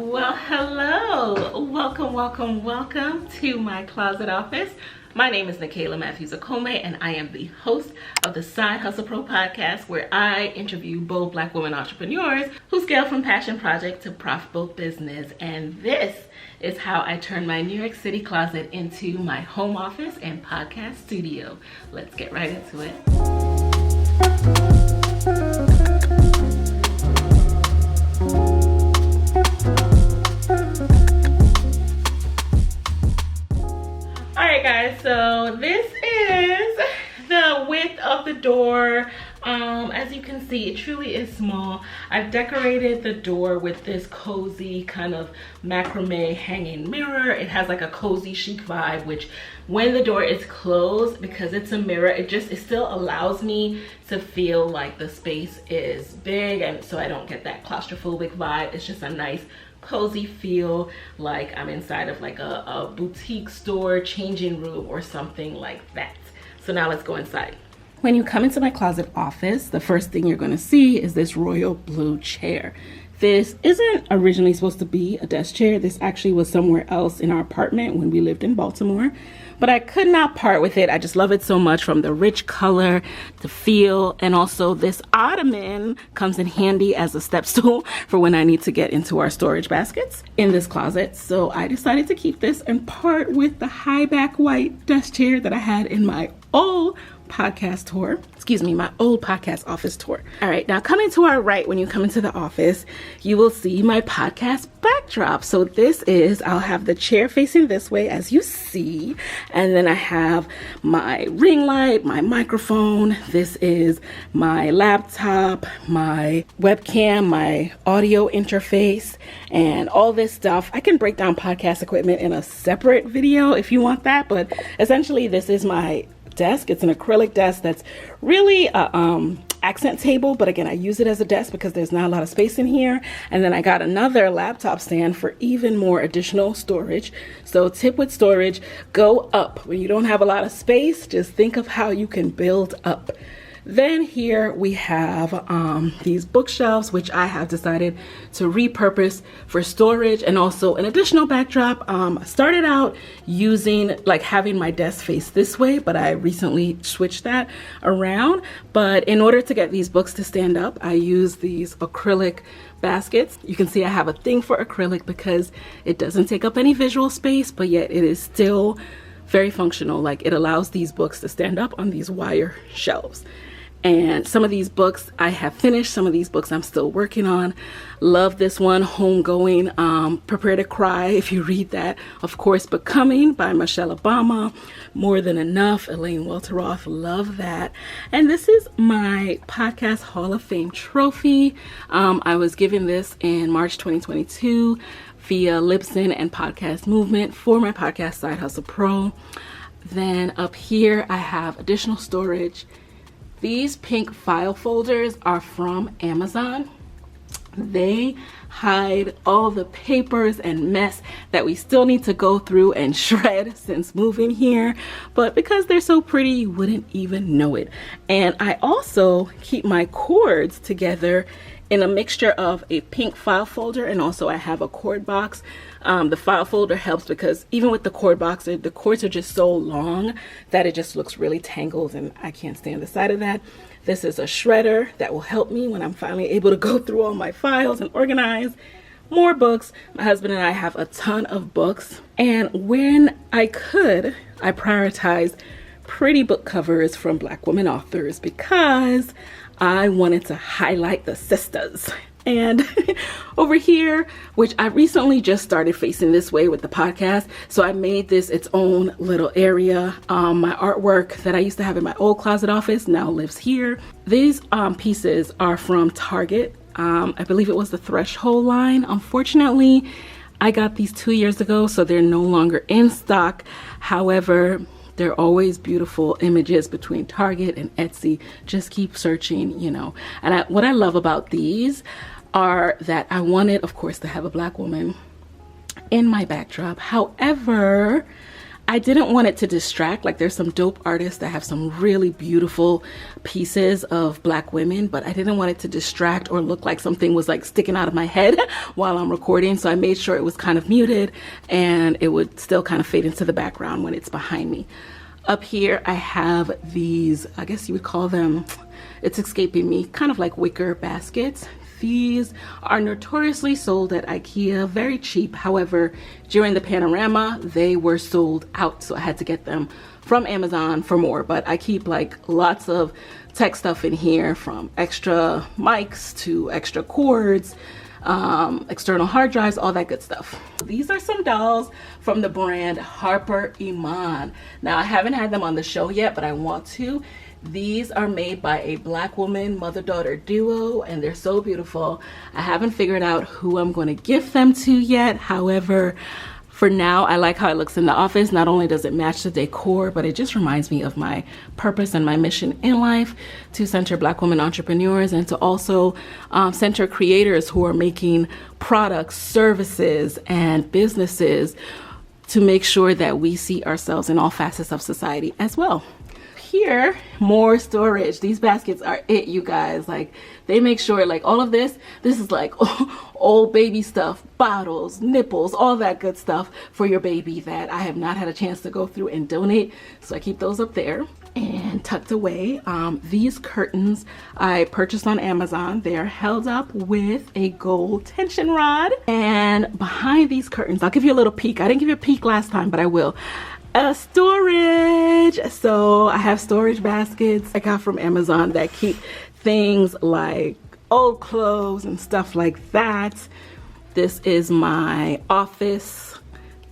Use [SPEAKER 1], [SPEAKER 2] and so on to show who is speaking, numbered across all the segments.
[SPEAKER 1] Well, hello. Welcome to my closet office. My name is Nikayla Matthews Akome, and I am the host of the Side Hustle Pro podcast, where I interview bold Black women entrepreneurs who scale from passion project to profitable business. And this is how I turn my New York City closet into my home office and podcast studio. Let's get right into it. Alright guys, so this is the width of the door. As you can see, it truly is small. I've decorated the door with this cozy kind of macrame hanging mirror. It has like a cozy chic vibe, which when the door is closed, because it's a mirror, it still allows me to feel like the space is big, and so I don't get that claustrophobic vibe. It's just a nice cozy feel, like I'm inside of like a boutique store changing room or something like that. So now let's go inside. When you come into my closet office, the first thing you're going to see is this royal blue chair. This isn't originally supposed to be a desk chair. This actually was somewhere else in our apartment when we lived in Baltimore, but I could not part with it. I just love it so much, from the rich color, the feel, and also this ottoman comes in handy as a step stool for when I need to get into our storage baskets in this closet. So I decided to keep this and part with the high back white desk chair that I had in my old podcast tour. My old podcast office tour. All right, now coming to our right, when you come into the office, you will see my podcast backdrop. So this is, I'll have the chair facing this way, as you see, and then I have my ring light, my microphone. This is my laptop, my webcam, my audio interface, and all this stuff. I can break down podcast equipment in a separate video if you want that, but essentially this is my desk. It's an acrylic desk that's really a accent table, but again, I use it as a desk because there's not a lot of space in here. And then I got another laptop stand for even more additional storage. So tip with storage, go up. When you don't have a lot of space, just think of how you can build up. Then here we have these bookshelves, which I have decided to repurpose for storage and also an additional backdrop. I started out using, like, having my desk face this way, but I recently switched that around. But in order to get these books to stand up, I use these acrylic baskets. You can see I have a thing for acrylic because it doesn't take up any visual space, but yet it is still very functional. Like, it allows these books to stand up on these wire shelves. And some of these books I have finished, some of these books I'm still working on. Love this one, Homegoing, Prepare to Cry, if you read that. Of course, Becoming by Michelle Obama, More Than Enough, Elaine Welteroth, love that. And this is my Podcast Hall of Fame trophy. I was given this in March 2022 via Libsyn and Podcast Movement for my podcast Side Hustle Pro. Then up here I have additional storage. These pink file folders are from Amazon. They hide all the papers and mess that we still need to go through and shred since moving here. But because they're so pretty, you wouldn't even know it. And I also keep my cords together in a mixture of a pink file folder, and also I have a cord box. The file folder helps because even with the cord box, the cords are just so long that it just looks really tangled, and I can't stand the sight of that. This is a shredder that will help me when I'm finally able to go through all my files and organize. More books. My husband and I have a ton of books, and when I could, I prioritize pretty book covers from Black women authors because I wanted to highlight the sisters. And over here, which I recently just started facing this way with the podcast, so I made this its own little area. My artwork that I used to have in my old closet office now lives here. These pieces are from Target. I believe it was the Threshold line. Unfortunately, I got these 2 years ago, so they're no longer in stock. However, they're always beautiful images between Target and Etsy. Just keep searching, you know. And what I love about these are that I wanted, of course, to have a Black woman in my backdrop. However, I didn't want it to distract. Like, there's some dope artists that have some really beautiful pieces of Black women, but I didn't want it to distract or look like something was like sticking out of my head while I'm recording. So I made sure it was kind of muted and it would still kind of fade into the background when it's behind me. Up here, I have these, I guess you would call them, it's escaping me, kind of like wicker baskets. These are notoriously sold at IKEA, very cheap. However, during the panorama, they were sold out, so I had to get them from Amazon for more. But I keep like lots of tech stuff in here, from extra mics to extra cords, external hard drives, all that good stuff. These are some dolls from the brand Harper Iman. Now, I haven't had them on the show yet, but I want to. These are made by a Black woman mother-daughter duo, and they're so beautiful. I haven't figured out who I'm going to gift them to yet. However, for now, I like how it looks in the office. Not only does it match the decor, but it just reminds me of my purpose and my mission in life, to center Black women entrepreneurs and to also center creators who are making products, services, and businesses to make sure that we see ourselves in all facets of society as well. Here, more storage. These baskets are it, you guys. Like, they make sure, like, all of this is like old baby stuff, bottles, nipples, all that good stuff for your baby that I have not had a chance to go through and donate. So I keep those up there and tucked away. These curtains I purchased on Amazon. They're held up with a gold tension rod. And behind these curtains, I'll give you a little peek. I didn't give you a peek last time, but I will. Storage. So I have storage baskets I got from Amazon that keep things like old clothes and stuff like that. This is my office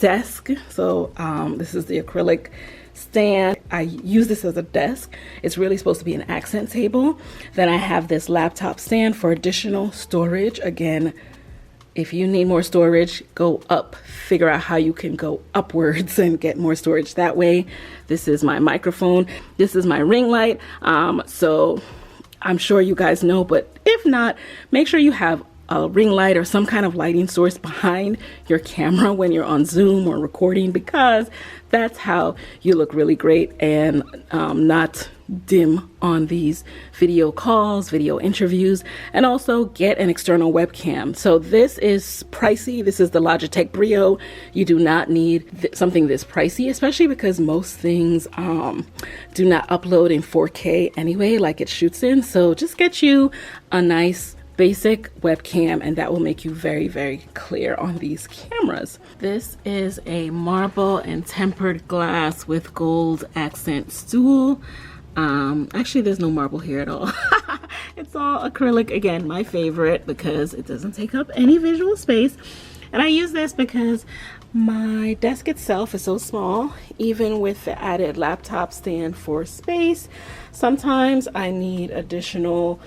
[SPEAKER 1] desk. So this is the acrylic stand. I use this as a desk. It's really supposed to be an accent table. Then I have this laptop stand for additional storage. Again, if you need more storage, go up. Figure out how you can go upwards and get more storage that way. This is my microphone. This is my ring light. So I'm sure you guys know, but if not, make sure you have a ring light or some kind of lighting source behind your camera when you're on Zoom or recording, because that's how you look really great and not dim on these video calls, video interviews. And also get an external webcam. So this is pricey. This is the Logitech Brio. You do not need something this pricey, especially because most things do not upload in 4K anyway, like it shoots in. So just get you a nice basic webcam, and that will make you very, very clear on these cameras. This is a marble and tempered glass with gold accent stool. Actually, there's no marble here at all. It's all acrylic. Again, my favorite, because it doesn't take up any visual space. And I use this because my desk itself is so small. Even with the added laptop stand for space, sometimes I need additional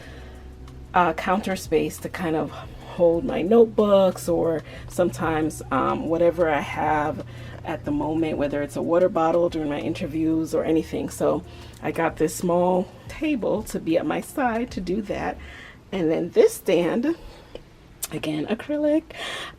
[SPEAKER 1] counter space to kind of hold my notebooks, or sometimes whatever I have at the moment, whether it's a water bottle during my interviews or anything. So I got this small table to be at my side to do that. And then this stand, again, acrylic,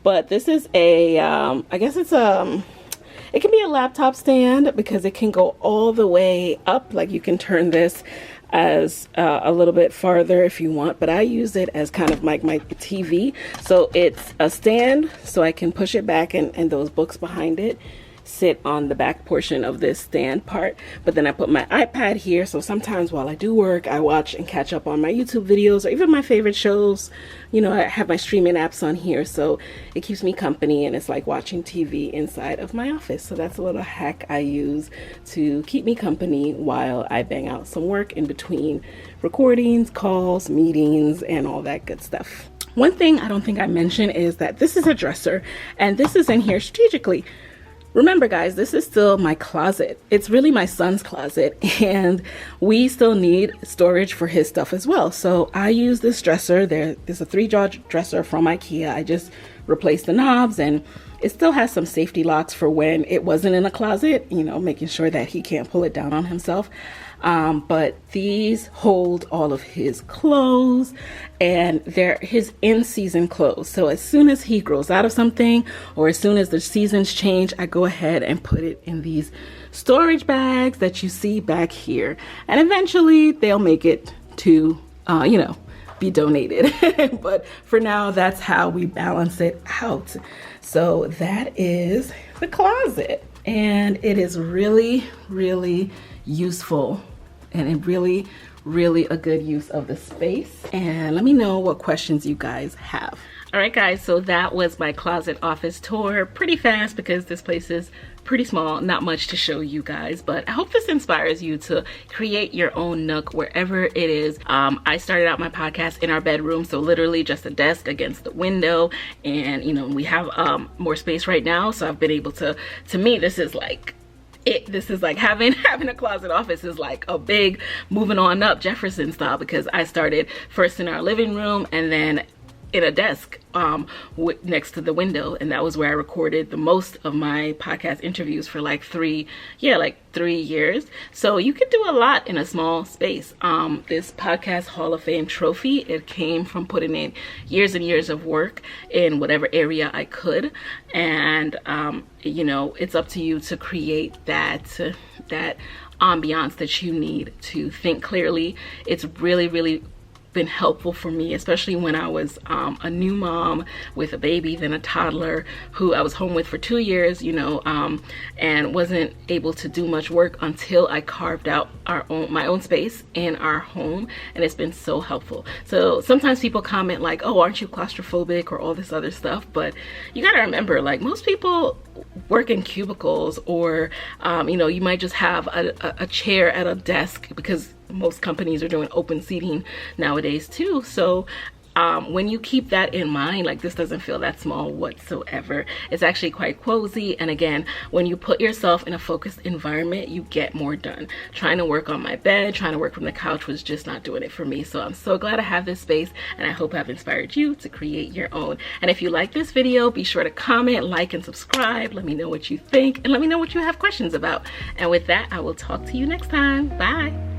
[SPEAKER 1] but this is a I guess it's it can be a laptop stand because it can go all the way up. Like, you can turn this as a little bit farther if you want, but I use it as kind of like my TV. So it's a stand, so I can push it back, and those books behind it sit on the back portion of this stand part. But then I put my iPad here, so sometimes while I do work, I watch and catch up on my YouTube videos or even my favorite shows. You know, I have my streaming apps on here, so it keeps me company, and it's like watching TV inside of my office. So that's a little hack I use to keep me company while I bang out some work in between recordings, calls, meetings, and all that good stuff. One thing I don't think I mentioned is that this is a dresser, and this is in here strategically. Remember, guys, this is still my closet. It's really my son's closet, and we still need storage for his stuff as well. So I use this dresser. There's a 3-drawer dresser from IKEA. I just replaced the knobs, and it still has some safety locks for when it wasn't in a closet, you know, making sure that he can't pull it down on himself. but these hold all of his clothes, and they're his in-season clothes. So as soon as he grows out of something, or as soon as the seasons change, I go ahead and put it in these storage bags that you see back here, and eventually they'll make it to you know, be donated. But for now, that's how we balance it out. So that is the closet, and it is really, really useful, and it really a good use of the space. And let me know what questions you guys have. All right, guys, so that was my closet office tour. Pretty fast because this place is pretty small, not much to show you guys, but I hope this inspires you to create your own nook wherever it is. I started out my podcast in our bedroom, so literally just a desk against the window, and you know, we have more space right now, so I've been able to me, this is like this is like having a closet office is like a big moving on up Jefferson style, because I started first in our living room and then in a desk next to the window, and that was where I recorded the most of my podcast interviews for like 3 years. So you can do a lot in a small space. This podcast Hall of Fame trophy, it came from putting in years and years of work in whatever area I could, and you know, it's up to you to create that ambiance that you need to think clearly. It's really been helpful for me, especially when I was a new mom with a baby, then a toddler who I was home with for 2 years, you know, and wasn't able to do much work until I carved out my own space in our home, and it's been so helpful. So sometimes people comment like, oh, aren't you claustrophobic or all this other stuff, but you gotta remember, like, most people work in cubicles, or you know, you might just have a chair at a desk, because most companies are doing open seating nowadays too. So when you keep that in mind, like, this doesn't feel that small whatsoever. It's actually quite cozy, and again, when you put yourself in a focused environment, you get more done. Trying to work on my bed, trying to work from the couch was just not doing it for me. So I'm so glad I have this space, and I hope I've inspired you to create your own. And if you like this video, be sure to comment, like, and subscribe. Let me know what you think, and let me know what you have questions about. And with that, I will talk to you next time. Bye.